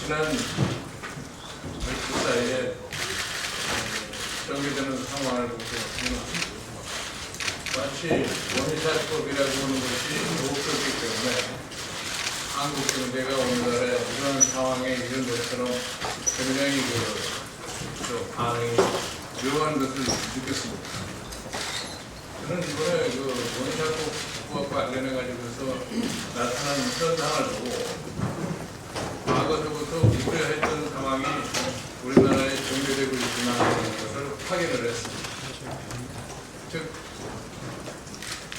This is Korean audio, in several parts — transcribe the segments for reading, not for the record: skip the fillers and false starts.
지난 그 사이에 전개되는 상황을 보고 마치 원시사법이라고 하는 것이 없었기 때문에 한국 경제가 오늘날에 이런 상황에 이런 것처럼 굉장히 그 반응이 묘한 것을 느꼈습니다. 저는 이번에 그 원시사법과 관련해 가지고서 나타난 현상을 보고 과거서부터 우려했던 상황이 우리나라에 전개되고 있구나 하는 것을 확인을 했습니다. 즉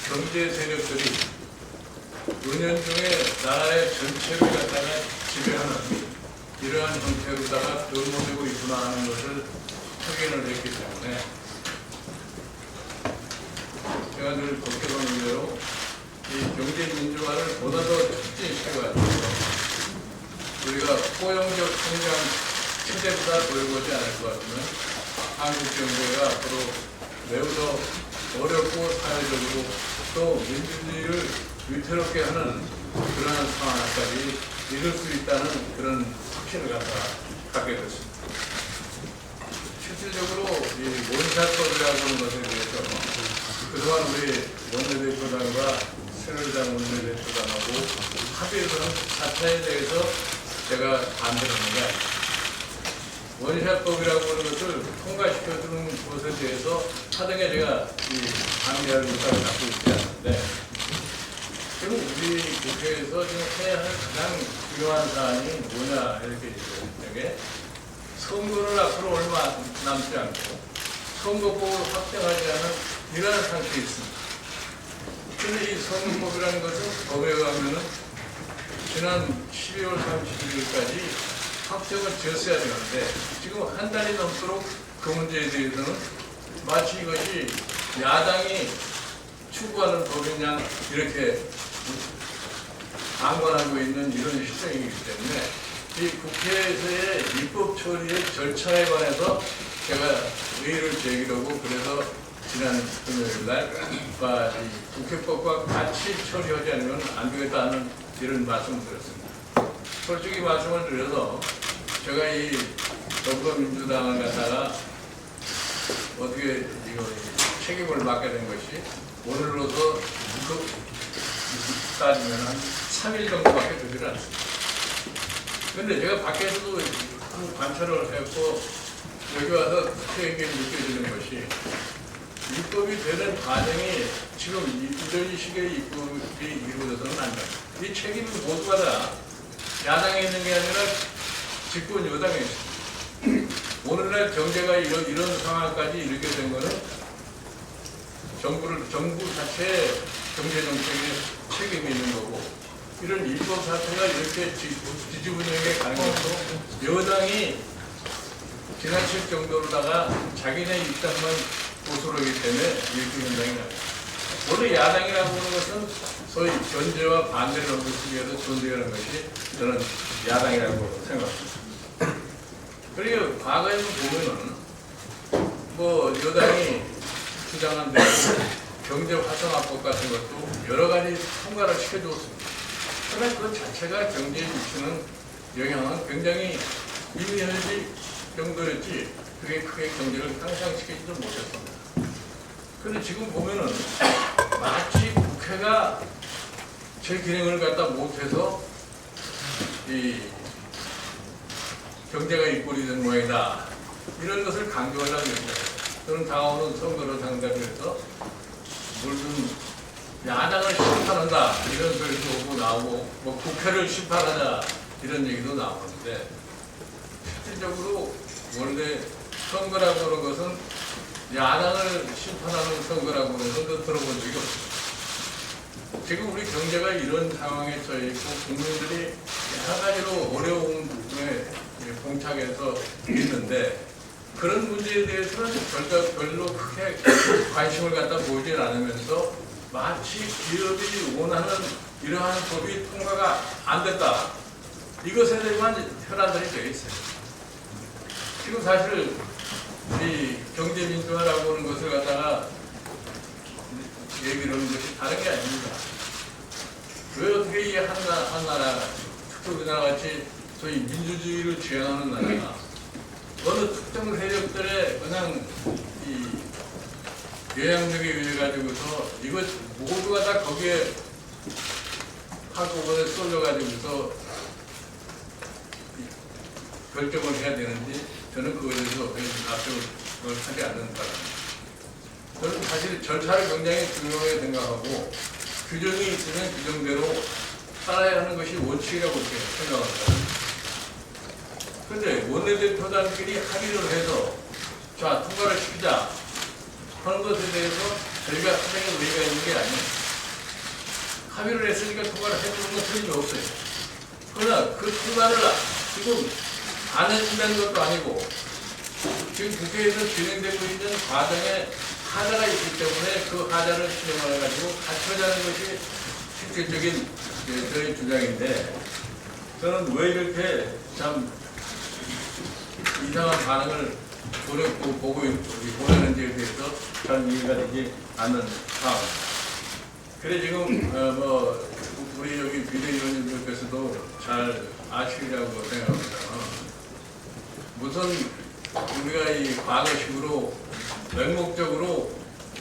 경제 세력들이 은연중에 나라의 전체를 갖다가 지배하는 이러한 형태로다가 변모되고 있구나 하는 것을 확인을 했기 때문에 제가 늘 걱정하는 대로 이 경제 민주화를 보다 더 촉진시켜가지고 우리가 포용적 성장 체제보다 돌보지 않을 것 같으면 한국 경제가 앞으로 매우 더 어렵고 사회적으로 또 민주주의를 위태롭게 하는 그러한 상황까지 이룰 수 있다는 그런 확신을 갖게 됐습니다. 실질적으로 이 원샷법이라고 하는 것에 대해서 그동안 우리 원내대표단과 새누리당 원내대표단하고 합의를 한 자체에 대해서 제가 반대를 하는데 원샷법이라고 하는 것을 통과시켜주는 것에 대해서 하등에 제가 반대할 의사를 갖고 있지 않는데 지금 우리 국회에서 지금 해야 할 가장 중요한 사안이 뭐냐 이렇게 얘기했는데 선거를 앞으로 얼마 남지 않고 선거법을 확정하지 않은 이러한 상태에 있습니다. 그런데 이 선거법이라는 것은 법에 의하면은 지난 12월 31일까지 확정을 지었어야 되는데 지금 한 달이 넘도록 그 문제에 대해서는 마치 이것이 야당이 추구하는 법인 양 이렇게 방관하고 있는 이런 시점이기 때문에 이 국회에서의 입법 처리의 절차에 관해서 제가 의의를 제기하고 그래서 지난 금요일 날 국회법과 같이 처리하지 않으면 안 되겠다는 이런 말씀을 드렸습니다. 솔직히 말씀을 드려서 제가 이 더불어민주당을 갖다가 어떻게 이거 책임을 맡게 된 것이 오늘로서 따지면 한 3일 정도밖에 되지 않습니다. 그런데 제가 밖에서도 관찰을 했고 여기 와서 특히하게 느껴지는 것이 입법이 되는 과정이 지금 이런 식의 입법이 이루어져서는 안 됩니다. 이 책임은 모두가 다 야당에 있는 게 아니라 집권 여당에 있습니다. 오늘날 경제가 이런 상황까지 이르게 된 것은 정부 자체의 경제정책에 책임이 있는 거고 이런 입법 사태가 이렇게 지지분열하게 가는 것도 여당이 지나칠 정도로다가 자기네 입장만 고소하기 때문에 이렇게 현상이 납니다. 원래 야당이라고 하는 것은 소위 견제와 반대를 얻기 위해서 존재하는 것이 저는 야당이라고 생각합니다. 그리고 과거에는 보면은 뭐 여당이 주장한 대로 경제 활성화법 같은 것도 여러 가지 통과를 시켜주었습니다. 그러나 그 자체가 경제에 미치는 영향은 굉장히 미미할 정도였지 그게 크게 경제를 향상시키지도 못했습니다. 그런데 지금 보면은 마치 국회가 제 기능을 갖다 못해서 이 경제가 입골이 된 모양이다. 이런 것을 강조하려고 합니다. 저는 다가오는 선거를 상대해서 무슨 야당을 심판한다 이런 소리도 오고 나오고 뭐 국회를 심판하자 이런 얘기도 나오는데 실질적으로 원래 선거라고 하는 것은 야당을 심판하는 선거라고 하는 것도 들어본 적이 없습니다. 지금 우리 경제가 이런 상황에 처해 있고 국민들이 여러 가지로 어려움에 봉착해서 있는데 그런 문제에 대해서는 별로 크게 관심을 갖다 보이지 않으면서 마치 기업이 원하는 이러한 법이 통과가 안 됐다. 이것에 대한 현안들이 되어 있어요. 지금 사실 이 경제민주화라고 하는 것을 갖다가 얘기를 하는 것이 다른 게 아닙니다. 왜 어떻게 이 한 나라, 특히 우리나라 같이 소위 민주주의를 지향하는 나라가 어느 특정 세력들의 그냥 이 영향력에 의해 가지고서 이것 모두가 다 거기에 한꺼번에 쏠려가지고서 결정을 해야 되는지 저는 그거에 대해서 앞쪽을 하지 않는 사람입니다. 저는 사실 절차를 굉장히 중요하게 생각하고 규정이 있으면 규정대로 따라야 하는 것이 원칙이라고 생각합니다. 그런데 원내대표단끼리 합의를 해서 자 통과를 시키자 하는 것에 대해서 저희가 사정에 의의가 있는 게 아니에요. 합의를 했으니까 통과를 해주는 건 틀림없어요. 그러나 그 통과를 지금 안 해준다는 것도 아니고 지금 국회에서 진행되고 있는 과정에 하자가 있기 때문에 그 하자를 실행해가지고 같이 하자는 것이 실질적인 저희 주장인데 저는 왜 이렇게 참 이상한 반응을 보내는지에 대해서 잘 이해가 되지 않는 상황입니다. 그래 지금 우리 여기 비대위원님들께서도 잘 아시리라고 생각합니다. 무슨 우리가 이 과거식으로 맹목적으로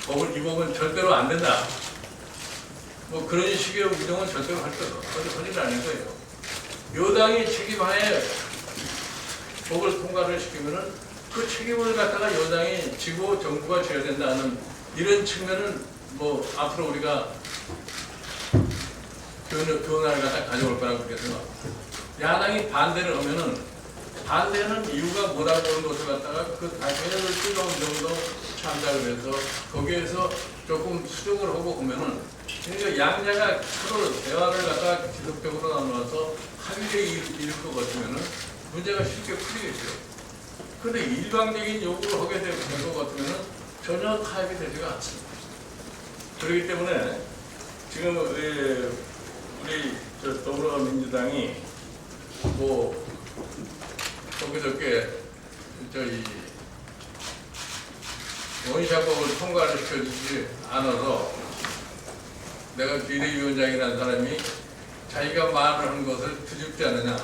이 법은 절대로 안 된다. 뭐 그런 식의 운동은 절대로 하지는 않을 거예요. 여당이 책임하에 법을 통과를 시키면은 그 책임을 갖다가 여당이 지고 정부가 져야 된다는 이런 측면은 뭐 앞으로 우리가 변화를 갖다 가져올 거라고 그렇게 생각합니다. 야당이 반대를 하면은 반대하는 이유가 뭐라고 하는 것을 갖다가 그 다시를 뜨거운 정도 참작을 해서 거기에서 조금 수정을 하고 보면은 그러니까 양자가 서로 대화를 갖다가 지속적으로 나눠서 합의를 이룰 것 같으면은 문제가 쉽게 풀리겠죠. 그런데 일방적인 요구를 하게 될 것 같으면은 전혀 타협이 되지가 않습니다. 그렇기 때문에 지금 우리 더불어민주당이 뭐 그저께 저희 원시합법을 통과를 시켜주지 않아서 내가 비대위원장이라는 사람이 자기가 말을 한 것을 뒤집지 않느냐.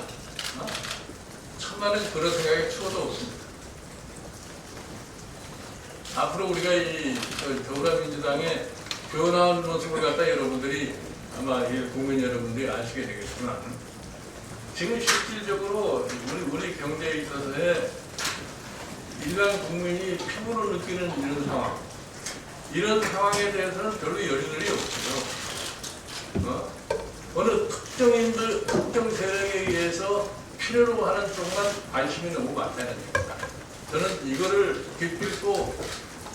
천만은 그런 생각이 추워도 없습니다. 앞으로 우리가 이 더불어민주당의 변화한 모습을 갖다 여러분들이 아마 국민 여러분들이 아시게 되겠지만 지금 실질적으로 우리 경제에 있어서의 일반 국민이 피부로 느끼는 이런 상황에 대해서는 별로 여지들이 없어요. 어느 특정 세력에 의해서 필요로 하는 쪽만 관심이 너무 많다는 겁니다. 저는 이거를 기필코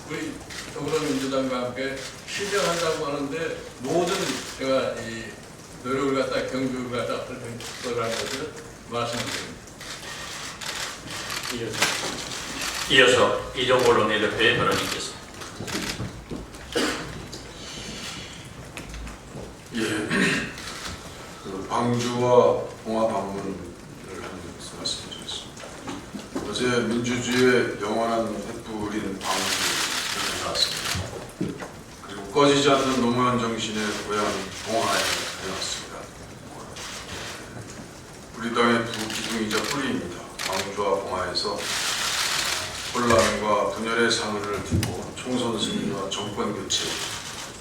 우리 더불어민주당과 함께 실행한다고 하는데 모든 제가 이 노력을 갖다 경주를 갖다 할 거라는 것을 말씀드립니다. 이어서 이종걸 원내대표의 발언이겠습니다. 광주와 봉화 방문을 하는 것을 말씀드리겠습니다. 어제 민주주의의 영원한 횃불인 광주에 나왔습니다. 그리고 꺼지지 않는 노무현 정신의 고향 봉화에 다녀왔습니다. 우리 당의 부기둥이자 뿌리입니다. 광주와 봉화에서 혼란과 분열의 상흔을 두고 총선 승리와 정권 교체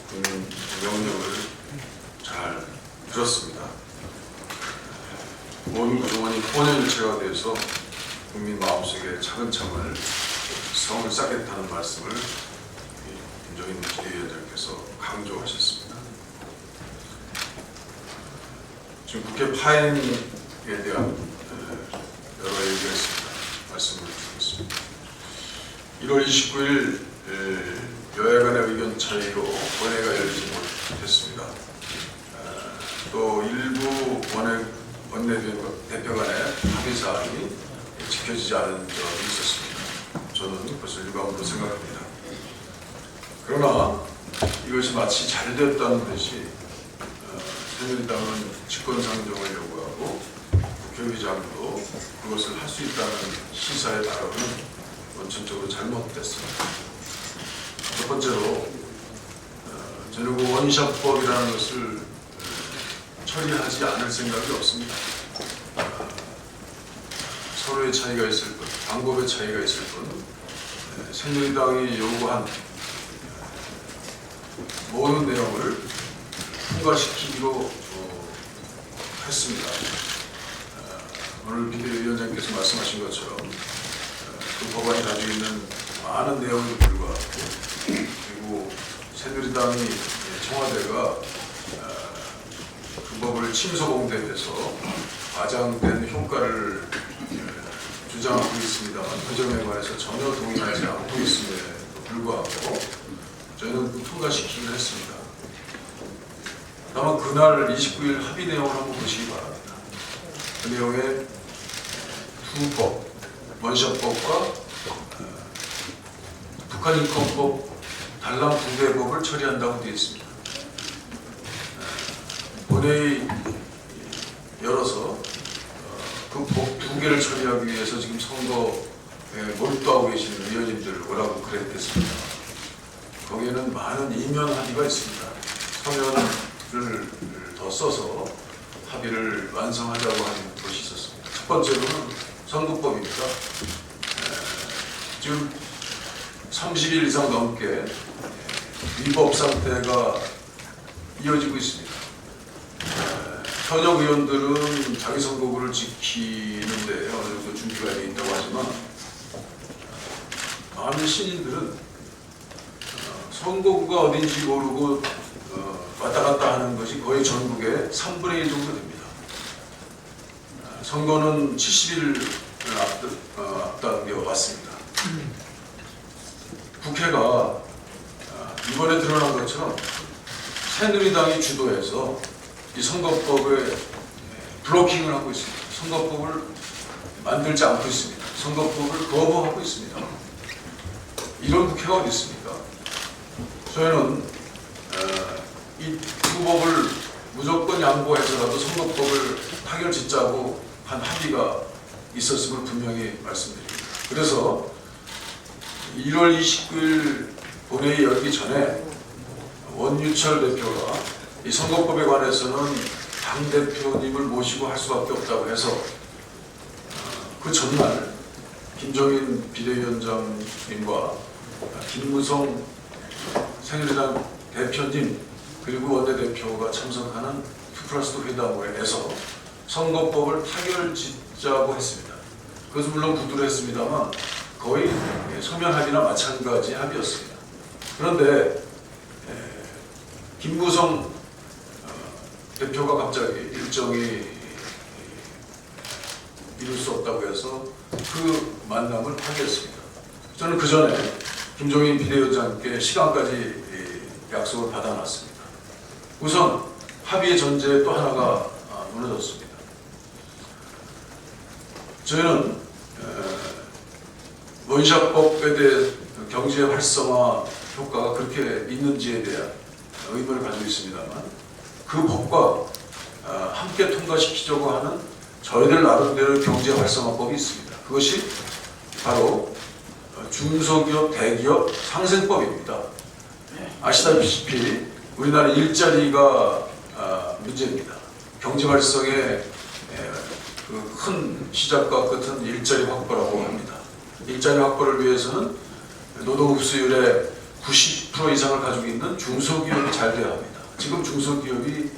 국민 명령을 잘 들었습니다. 온 구성원이 혼연일체가 돼서 국민 마음속에 차근차근 성을 쌓겠다는 말씀을 김종인 비대위원장께서 강조하셨습니다. 지금 국회 파행에 대한 여러 얘기가 있습니다. 말씀을 드리겠습니다. 1월 29일 여야 간의 의견 차이로 원회가 열리지 못했습니다. 또 일부 원내대표 간의 합의사항이 지켜지지 않은 점이 있었습니다. 저는 그것을 일방으로 생각합니다. 그러나 이것이 마치 잘 되었다는 듯이 새누리당은 직권상정을 요구하고 국회의장도 그것을 할 수 있다는 시사에 따르는 원천적으로 잘못됐습니다. 첫 번째로 저는 원시합법이라는 것을 처리하지 않을 생각이 없습니다. 선호의 차이가 있을 뿐, 방법의 차이가 있을 뿐, 새누리당이 요구한 모든 내용을 통과시키기로 했습니다. 오늘 비대위원장께서 말씀하신 것처럼 그 법안이 가지고 있는 많은 내용에도 불구하고 그리고 새누리당이 청와대가 그 법을 침소봉대해서 과장된 효과를 주장하고 있습니다만 그 점에 관해서 전혀 동의하지 않고 있음에도 불구하고 저희는 통과시키기로 했습니다. 다만 그날 29일 합의 내용을 한번 보시기 바랍니다. 그 내용에 두 법, 원샷법과 북한인권법 단랑 두 개의 법을 처리한다고 되어 있습니다. 본회의 열어서 그 법 두 개를 처리하기 위해서 지금 선거에 몰두하고 계시는 의원님들 뭐라고 그랬겠습니까? 거기에는 많은 이면 합의가 있습니다. 서면을 더 써서 합의를 완성하자고 하는 것이 있었습니다. 첫 번째로는 선거법입니다. 지금 30일 이상 넘게 위법 상태가 이어지고 있습니다. 현역 의원들은 자기 선거구를 지키는데 어느 정도 준비가 되어 있다고 하지만 많은 시민들은 선거구가 어딘지 모르고 왔다 갔다 하는 것이 거의 전국의 3분의 1 정도 됩니다. 선거는 70일을 앞당겨 왔습니다. 국회가 이번에 드러난 것처럼 새누리당이 주도해서 이 선거법에 블로킹을 하고 있습니다. 선거법을 만들지 않고 있습니다. 선거법을 거부하고 있습니다. 이런 국회가 어디 있습니까? 저희는 이 두 법을 무조건 양보해서라도 선거법을 타결 짓자고 한 합의가 있었음을 분명히 말씀드립니다. 그래서 1월 29일 본회의 열기 전에 원유철 대표가 이 선거법에 관해서는 당대표님을 모시고 할 수밖에 없다고 해서 그 전날 김종인 비대위원장님과 김무성 새누리당 대표님 그리고 원내대표가 참석하는 2+2 회담에서 선거법을 타결 짓자고 했습니다. 그것은 물론 구두로 했습니다만 거의 서면 합의나 마찬가지 합의였습니다. 그런데 김무성 대표가 갑자기 일정이 이룰 수 없다고 해서 그 만남을 파기했습니다. 저는 그 전에 김종인 비대위원장께 시간까지 약속을 받아놨습니다. 우선 합의의 전제 또 하나가 무너졌습니다. 저희는 원샷법에 대해 경제 활성화 효과가 그렇게 있는지에 대한 의문을 가지고 있습니다만 그 법과 함께 통과시키려고 하는 저희들 나름대로 경제 활성화법이 있습니다. 그것이 바로 중소기업, 대기업 상생법입니다. 아시다시피 우리나라 일자리가 문제입니다. 경제 활성의 그 큰 시작과 끝은 일자리 확보라고 합니다. 일자리 확보를 위해서는 노동 흡수율의 90% 이상을 가지고 있는 중소기업이 잘 돼야 합니다. 지금 중소기업이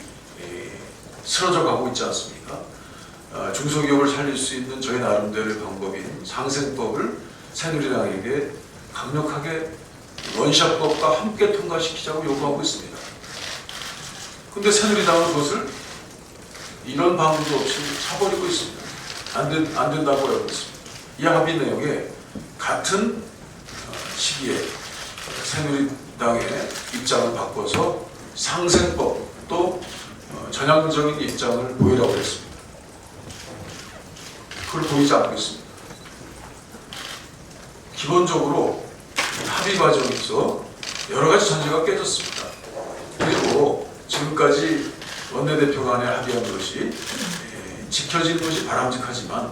쓰러져 가고 있지 않습니까? 중소기업을 살릴 수 있는 저희 나름대로의 방법인 상생법을 새누리당에게 강력하게 원샷법과 함께 통과시키자고 요구하고 있습니다. 그런데 새누리당은 그것을 이런 방법도 없이 차버리고 있습니다. 안 된다고 하고 있습니다. 이 합의 내용에 같은 시기에 새누리당의 입장을 바꿔서 상생법 또 전향적인 입장을 보이라고 했습니다. 그걸 보이지 않고 있습니다. 기본적으로 합의 과정에서 여러 가지 전제가 깨졌습니다. 그리고 지금까지 원내대표 간에 합의한 것이 지켜지는 것이 바람직하지만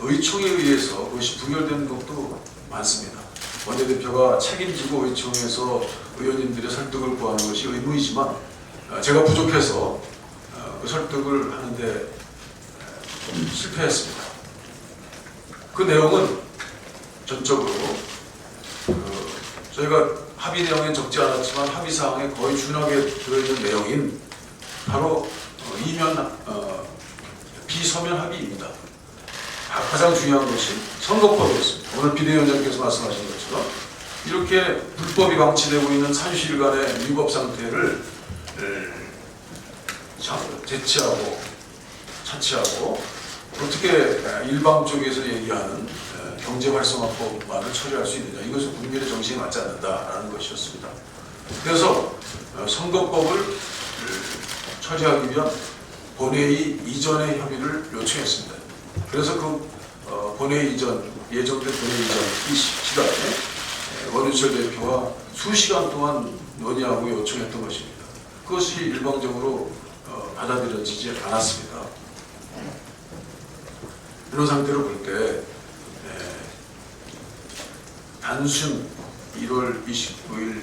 의총에 의해서 그것이 부결되는 것도 많습니다. 원내대표가 책임지고 의총에서 의원님들의 설득을 구하는 것이 의무이지만 제가 부족해서 그 설득을 하는데 좀 실패했습니다. 그 내용은 전적으로 저희가 합의 내용에 적지 않았지만 합의 사항에 거의 준하게 들어있는 내용인 바로 비서면 합의입니다. 가장 중요한 것이 선거법이었습니다. 오늘 비대위원장께서 말씀하신 것처럼 이렇게 불법이 방치되고 있는 30일간의 위법 상태를 대체하고 차치하고 어떻게 일방 쪽에서 얘기하는 경제활성화법만을 처리할 수 있느냐, 이것은 국민의 정신에 맞지 않는다라는 것이었습니다. 그래서 선거법을 처리하기 위한 본회의 이전의 협의를 요청했습니다. 그래서 그 본회의 이전, 예정된 본회의 이전 이 시간에 원유철 대표와 수시간 동안 논의하고 요청했던 것입니다. 그것이 일방적으로 받아들여지지 않았습니다. 이런 상태로 볼 때 단순 1월 29일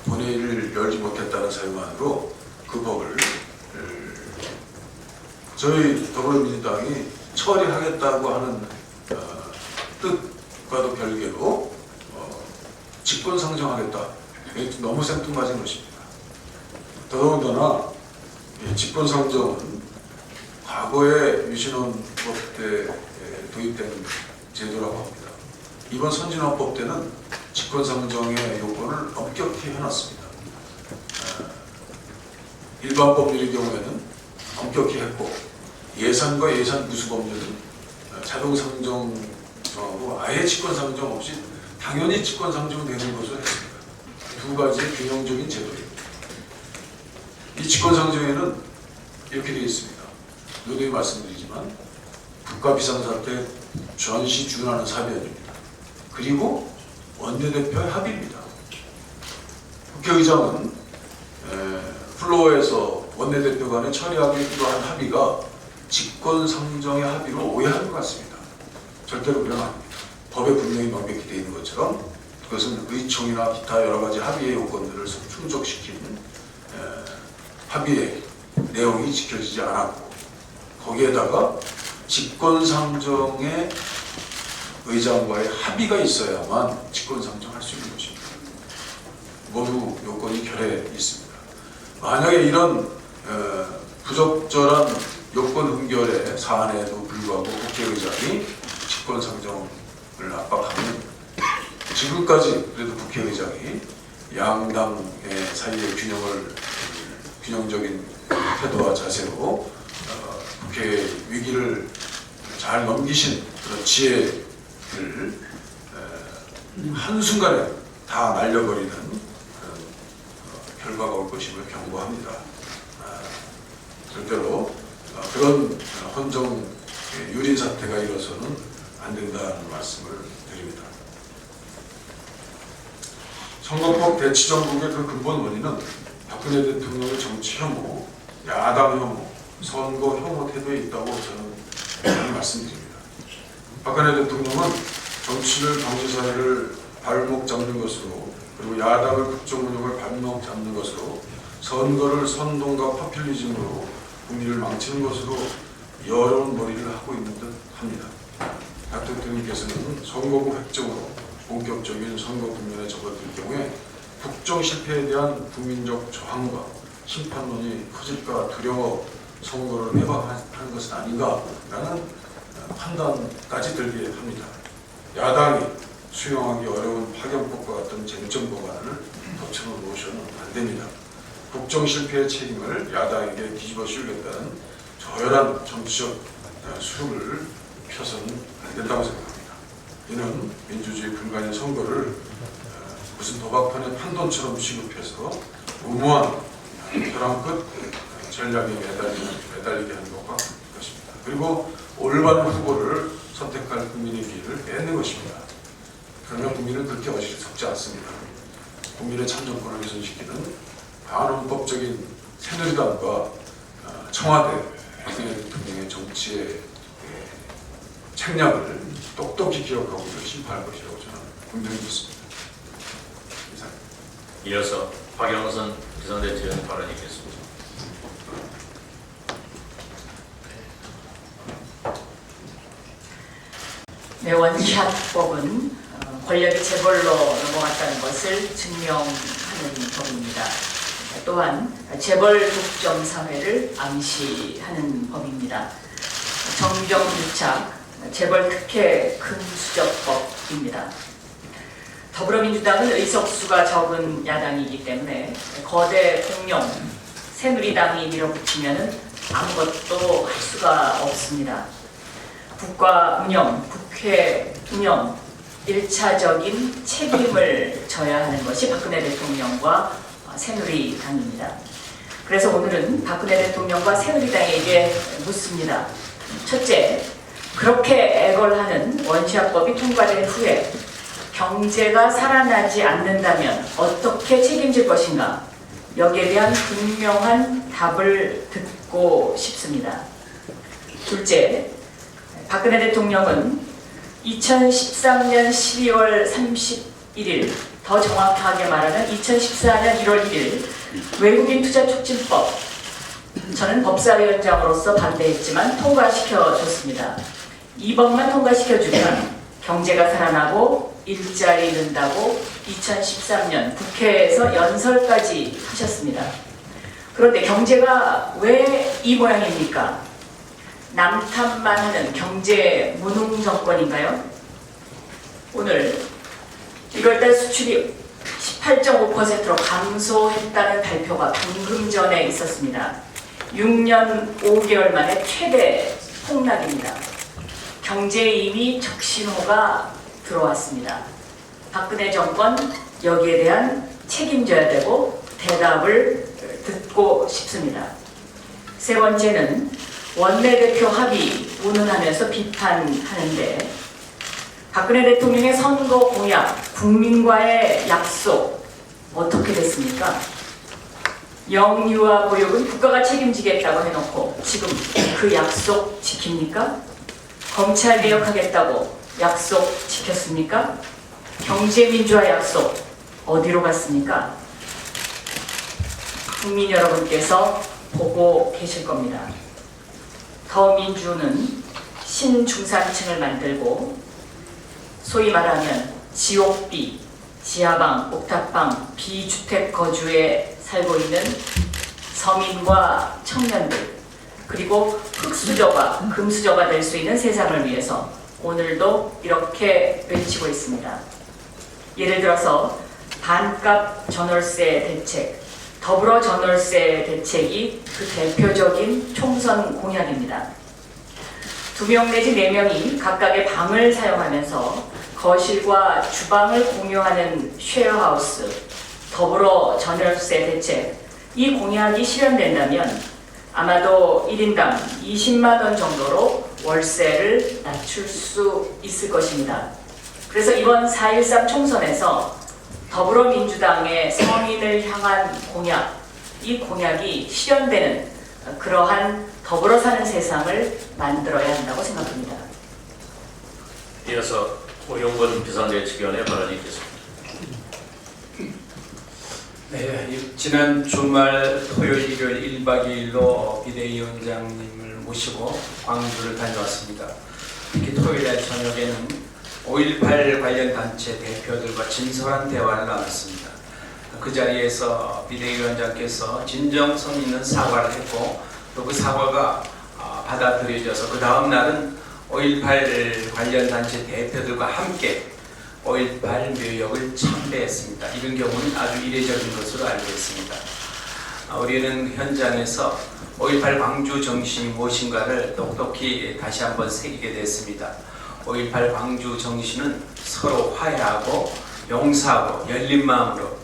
본회의를 열지 못했다는 사유만으로 그 법을 저희 더불어민주당이 처리하겠다고 하는 뜻과도 별개로 직권상정하겠다. 너무 생뚱맞은 것입니다. 더더군다나 직권상정은 과거에 유신헌법 때 도입된 제도라고 합니다. 이번 선진화법 때는 직권상정의 요건을 엄격히 해놨습니다. 일반 법률의 경우에는 엄격히 했고, 예산과 예산 부수 법률은 자동상정하고 아예 직권상정 없이 당연히 직권상정 되는 것으로 했습니다. 두 가지의 균형적인 제도입니다. 이 직권상정에는 이렇게 되어 있습니다. 누누이 말씀드리지만 국가 비상사태 전시 준하는 사변입니다. 그리고 원내대표의 합의입니다. 국회의장은 플로어에서 원내대표 간에 처리하기로 한 합의가 직권상정의 합의로 오해한 것 같습니다. 절대로 그런 아닙니다. 법에 분명히 명백히 되어 있는 것처럼 그것은 의총이나 기타 여러 가지 합의의 요건들을 충족시킨 합의의 내용이 지켜지지 않았고, 거기에다가 직권상정의 의장과의 합의가 있어야만 직권상정할 수 있는 것입니다. 모두 요건이 결해 있습니다. 만약에 이런 부적절한 요건 응결의 사안에도 불구하고 국회의장이 직권상정을 압박하면, 지금까지 그래도 국회의장이 양당의 사이의 균형적인 태도와 자세로 국회 위기를 잘 넘기신 그런 지혜를 한순간에 다 날려버리는 그런 결과가 올 것임을 경고합니다. 절대로 그런 헌정 유린 사태가 일어서는 안 된다는 말씀을 드립니다. 선거법 대치 정국의 그 근본 원인은 박근혜 대통령의 정치 혐오, 야당 혐오, 선거 혐오 태도에 있다고 저는 말씀드립니다. 박근혜 대통령은 정치를 경제 사회를 발목 잡는 것으로, 그리고 야당을 국정 운영을 발목 잡는 것으로, 선거를 선동과 포퓰리즘으로 국민을 망치는 것으로 여론 머리를 하고 있는 듯 합니다. 박 대통령께서는 선거구 획정으로 본격적인 선거 국면에 접어들 경우에 국정 실패에 대한 국민적 저항과 심판론이 커질까 두려워 선거를 회방하는 것은 아닌가라는 판단까지 들게 합니다. 야당이 수용하기 어려운 파견법과 같은 쟁점 법안을 덮쳐놓은 놓으셔는 안 됩니다. 국정 실패의 책임을 야당에게 뒤집어 씌우겠다는 저열한 정치적 수를 펴서는 안 된다고 생각합니다. 이는 민주주의 불가의 선거를 무슨 도박판의 판돈처럼 취급해서 무모한 벼랑 끝 전략에 매달리게 하는 것과 것입니다. 그리고 올바른 후보를 선택할 국민의 기회를 뺏는 것입니다. 그러나 국민은 그렇게 어리석지 않습니다. 국민의 참정권을 훼손시키는 반헌법적인 새누리당과 청와대 박근혜 대통령의 정치의 책략을 똑똑히 기억하고 심판할 것이라고 저는 분명히 믿습니다. 이상입니다. 이어서 박영선 비상대책위원 발언이겠습니다. 네, 원샷법은 권력이 재벌로 넘어갔다는 것을 증명하는 법입니다. 또한 재벌 독점 사회를 암시하는 법입니다. 정경유착 재벌 특혜 금수저법입니다. 더불어민주당은 의석수가 적은 야당이기 때문에 거대 공룡 새누리당이 밀어붙이면 아무것도 할 수가 없습니다. 국가 운영, 국회 운영 1차적인 책임을 져야 하는 것이 박근혜 대통령과 새누리당입니다. 그래서 오늘은 박근혜 대통령과 새누리당에게 묻습니다. 첫째, 그렇게 애걸하는 원시화법이 통과된 후에 경제가 살아나지 않는다면 어떻게 책임질 것인가? 여기에 대한 분명한 답을 듣고 싶습니다. 둘째, 박근혜 대통령은 2013년 12월 31일, 더 정확하게 말하면 2014년 1월 1일 외국인 투자 촉진법, 저는 법사위원장으로서 반대했지만 통과시켜줬습니다. 이 법만 통과시켜주면 경제가 살아나고 일자리 는다고 2013년 국회에서 연설까지 하셨습니다. 그런데 경제가 왜 이 모양입니까? 남탓만 하는 경제 무능 정권인가요? 오늘 1월달 수출이 18.5%로 감소했다는 발표가 방금 전에 있었습니다. 6년 5개월 만에 최대 폭락입니다. 경제에 이미 적신호가 들어왔습니다. 박근혜 정권 여기에 대한 책임져야 되고 대답을 듣고 싶습니다. 세 번째는 원내대표 합의 운운하면서 비판하는데 박근혜 대통령의 선거 공약, 국민과의 약속 어떻게 됐습니까? 영유아 보육은 국가가 책임지겠다고 해놓고 지금 그 약속 지킵니까? 검찰 개혁하겠다고 약속 지켰습니까? 경제민주화 약속 어디로 갔습니까? 국민 여러분께서 보고 계실 겁니다. 더민주는 신중산층을 만들고 소위 말하면 지옥비, 지하방, 옥탑방, 비주택 거주에 살고 있는 서민과 청년들, 그리고 흑수저가 금수저가 될 수 있는 세상을 위해서 오늘도 이렇게 외치고 있습니다. 예를 들어서 반값 전월세 대책, 더불어 전월세 대책이 그 대표적인 총선 공약입니다. 2명 내지 4명이 각각의 방을 사용하면서 거실과 주방을 공유하는 쉐어하우스, 더불어 전월세 대책, 이 공약이 실현된다면 아마도 1인당 20만 원 정도로 월세를 낮출 수 있을 것입니다. 그래서 이번 4.13 총선에서 더불어민주당의 서민을 향한 공약, 이 공약이 실현되는 그러한 더불어 사는 세상을 만들어야 한다고 생각합니다. 이어서 오용근 비상대책위원회 발언이 있겠습니다. 네, 지난 주말 토요일, 일요일 1박 2일로 비대위원장님을 모시고 광주를 다녀왔습니다. 특히 토요일날 저녁에는 5.18 관련 단체 대표들과 진솔한 대화를 나눴습니다. 그 자리에서 비대위원장께서 진정성 있는 사과를 했고 또 그 사과가 받아들여져서 그 다음 날은 5.18 관련 단체 대표들과 함께 5.18 묘역을 참배했습니다. 이런 경우는 아주 이례적인 것으로 알고 있습니다. 우리는 현장에서 5.18 광주 정신이 무엇인가를 똑똑히 다시 한번 새기게 됐습니다. 5.18 광주 정신은 서로 화해하고 용서하고 열린 마음으로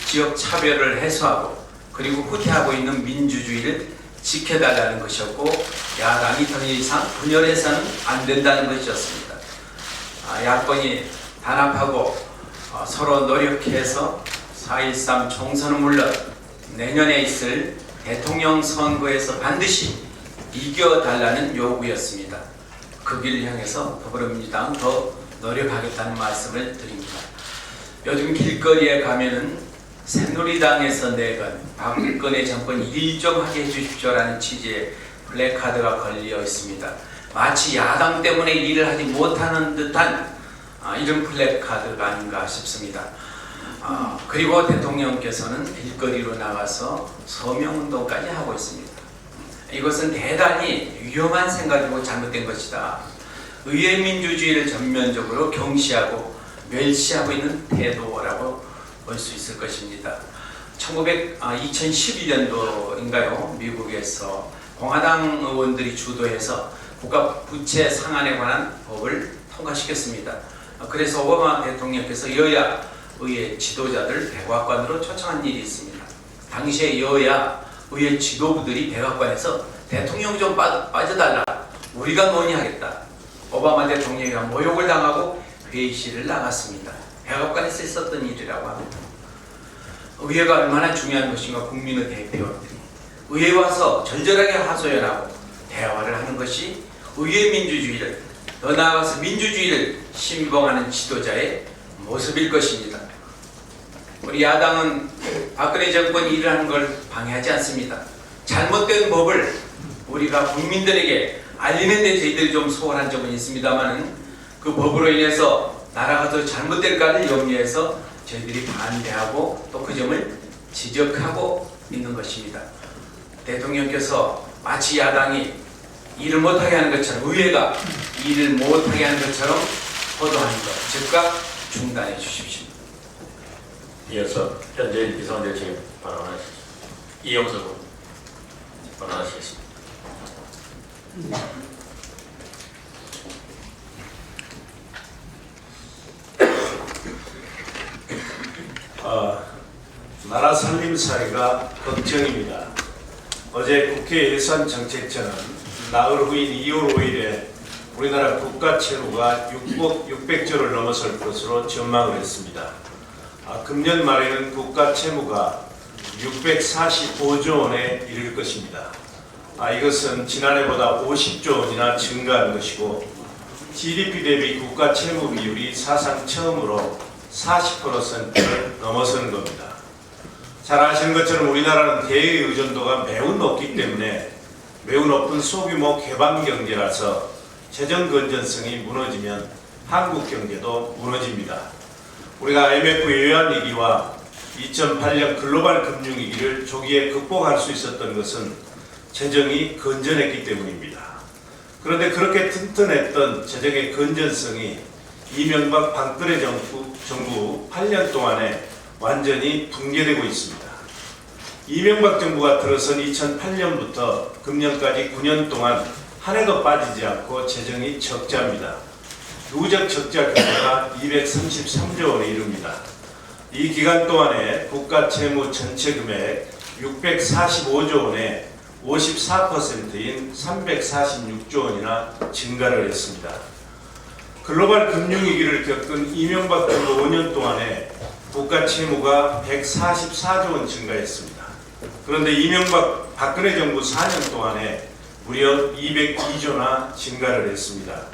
지역 차별을 해소하고 그리고 후퇴하고 있는 민주주의를 지켜달라는 것이었고 야당이 더 이상 분열해서는 안 된다는 것이었습니다. 야권이 단합하고 서로 노력해서 4.13 총선은 물론 내년에 있을 대통령 선거에서 반드시 이겨달라는 요구였습니다. 그 길을 향해서 더불어민주당 더 노력하겠다는 말씀을 드립니다. 요즘 길거리에 가면은 새누리당에서 내건 박근혜 정권 일 좀 하게 해주십시오라는 취지의 플래카드가 걸려 있습니다. 마치 야당 때문에 일을 하지 못하는 듯한 이런 플래카드가 아닌가 싶습니다. 그리고 대통령께서는 길거리로 나가서 서명운동까지 하고 있습니다. 이것은 대단히 위험한 생각이고 잘못된 것이다. 의회 민주주의를 전면적으로 경시하고 멸시하고 있는 태도라고 볼 수 있을 것입니다. 2012년도인가요? 미국에서 공화당 의원들이 주도해서 국가 부채 상한에 관한 법을 통과시켰습니다. 그래서 오바마 대통령께서 여야 의회 지도자들 백악관으로 초청한 일이 있습니다. 당시에 여야 의회 지도부들이 백악관에서 대통령 좀 빠져달라, 우리가 논의하겠다. 오바마 대통령이랑 모욕을 당하고 회의실을 나갔습니다. 백악관에서 있었던 일이라고 합니다. 의회가 얼마나 중요한 것인가. 국민의 대표들이 의회에 와서 절절하게 하소연하고 대화를 하는 것이 의회 민주주의를, 더 나아가서 민주주의를 신봉하는 지도자의 모습일 것입니다. 우리 야당은 박근혜 정권이 일을 하는 걸 방해하지 않습니다. 잘못된 법을 우리가 국민들에게 알리는 데 저희들이 좀 소홀한 점은 있습니다만, 그 법으로 인해서 나라가 더 잘못될까를 염려해서 저희들이 반대하고 또 그 점을 지적하고 있는 것입니다. 대통령께서 마치 야당이 일을 못하게 하는 것처럼, 의회가 일을 못하게 하는 것처럼 호도하는 것, 즉각 중단해 주십시오. 이어서 현재 비상대책 발언하시죠. 이영석 의원 발언하시겠습니다. 나라 살림살이가 걱정입니다. 어제 국회 예산정책처는 나흘 후인 2월 5일에 우리나라 국가 채무가 600조를 넘어설 것으로 전망을 했습니다. 금년 말에는 국가 채무가 645조 원에 이를 것입니다. 이것은 지난해보다 50조 원이나 증가한 것이고, GDP 대비 국가 채무 비율이 사상 처음으로 40%를 넘어서는 겁니다. 잘 아시는 것처럼 우리나라는 대외 의존도가 매우 높기 때문에 매우 높은 소규모 개방 경제라서 재정 건전성이 무너지면 한국 경제도 무너집니다. 우리가 IMF 외환위기와 2008년 글로벌 금융위기를 조기에 극복할 수 있었던 것은 재정이 건전했기 때문입니다. 그런데 그렇게 튼튼했던 재정의 건전성이 이명박 박근혜 정부 8년 동안에 완전히 붕괴되고 있습니다. 이명박 정부가 들어선 2008년부터 금년까지 9년 동안 한 해도 빠지지 않고 재정이 적자입니다. 누적 적자 규모가 233조 원에 이릅니다. 이 기간 동안에 국가 채무 전체 금액 645조 원에 54%인 346조 원이나 증가를 했습니다. 글로벌 금융위기를 겪은 이명박 정부 5년 동안에 국가 채무가 144조 원 증가했습니다. 그런데 이명박 박근혜 정부 4년 동안에 무려 202조나 증가를 했습니다.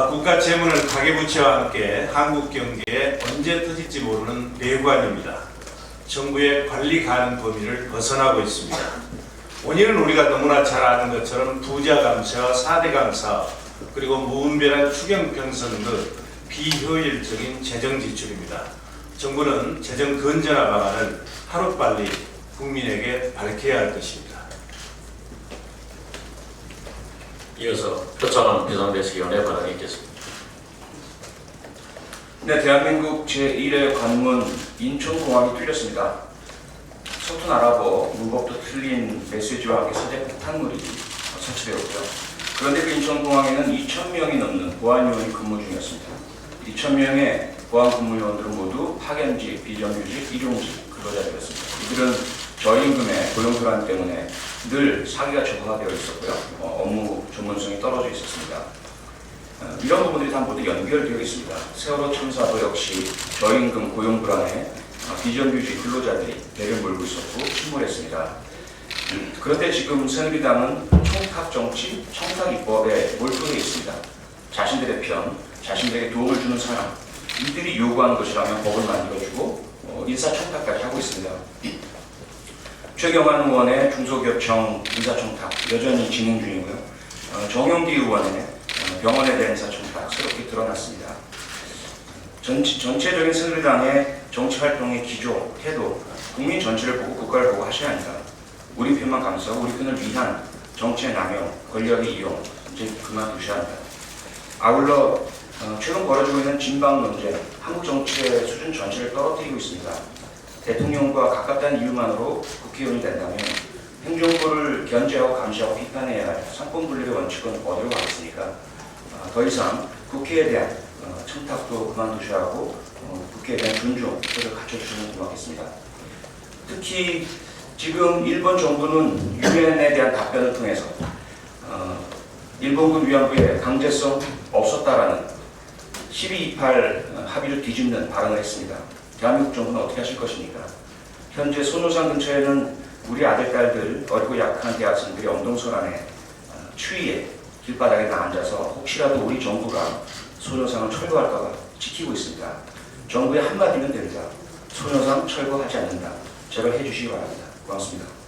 국가 채무는 가계부채와 함께 한국 경제에 언제 터질지 모르는 내관입니다. 정부의 관리 가능 범위를 벗어나고 있습니다. 원인은 우리가 너무나 잘 아는 것처럼 부자 감세와 4대 감사, 그리고 무분별한 추경 편성 등 비효율적인 재정 지출입니다. 정부는 재정 건전화 방안을 하루빨리 국민에게 밝혀야 할 것입니다. 이어서 표창원 비상대책위원회 발언이 있겠습니다. 네, 대한민국 제1회 관문 인천공항이 뚫렸습니다. 서툰 아랍어, 문법도 틀린 메시지와 함께 서재 폭탄물이 설치되었고요. 그런데 그 인천공항에는 2,000명이 넘는 보안요원이 근무 중이었습니다. 2,000명의 보안 근무요원들은 모두 파견직, 비정규직, 일용직 근로자들이었습니다. 이들은 저임금의 고용 불안 때문에 늘 사기가 적화되어 있었고요. 업무 전문성이 떨어져 있었습니다. 이런 부분들이 다 모두 연결되어 있습니다. 세월호 참사도 역시 저임금 고용 불안에 비정규직 근로자들이 배를 몰고 있었고 침몰했습니다. 그런데 지금 새누리당은 청탁 정치, 청탁 입법에 몰두해 있습니다. 자신들의 편, 자신들에게 도움을 주는 사람, 이들이 요구하는 것이라면 법을 만들어주고 인사청탁까지 하고 있습니다. 최경환 의원의 중소기업청 인사청탁 여전히 진행 중이고요. 정용기 의원의 병원에 대한 인사 청탁 새롭게 드러났습니다. 전체적인 새누리당의 정치활동의 기조, 태도, 국민 전체를 보고 국가를 보고 하셔야 합니다. 우리 편만 감싸고 우리 편을 위한 정치의 남용, 권력의 이용 이제 그만두셔야 합니다. 아울러 최근 벌어지고 있는 진방 논쟁, 한국 정치의 수준 전체를 떨어뜨리고 있습니다. 대통령과 가깝다는 이유만으로 국회의원이 된다면 행정부를 견제하고 감시하고 비판해야 할 삼권분립의 원칙은 어디로 가겠습니까? 더 이상 국회에 대한 청탁도 그만두셔야 하고 국회에 대한 존중을 갖춰주시면 고맙겠습니다. 특히 지금 일본 정부는 유엔에 대한 답변을 통해서 일본군 위안부의 강제성 없었다라는 12.28 합의를 뒤집는 발언을 했습니다. 대한민국 정부는 어떻게 하실 것입니까? 현재 손호상 근처에는 우리 아들, 딸들, 어리고 약한 대학생들이 엄동설 안에 추위에 길바닥에 앉아서 혹시라도 우리 정부가 손호상을 철거할까봐 지키고 있습니다. 정부의 한마디면 됩니다. 손호상 철거하지 않는다. 제발 해주시기 바랍니다. 고맙습니다.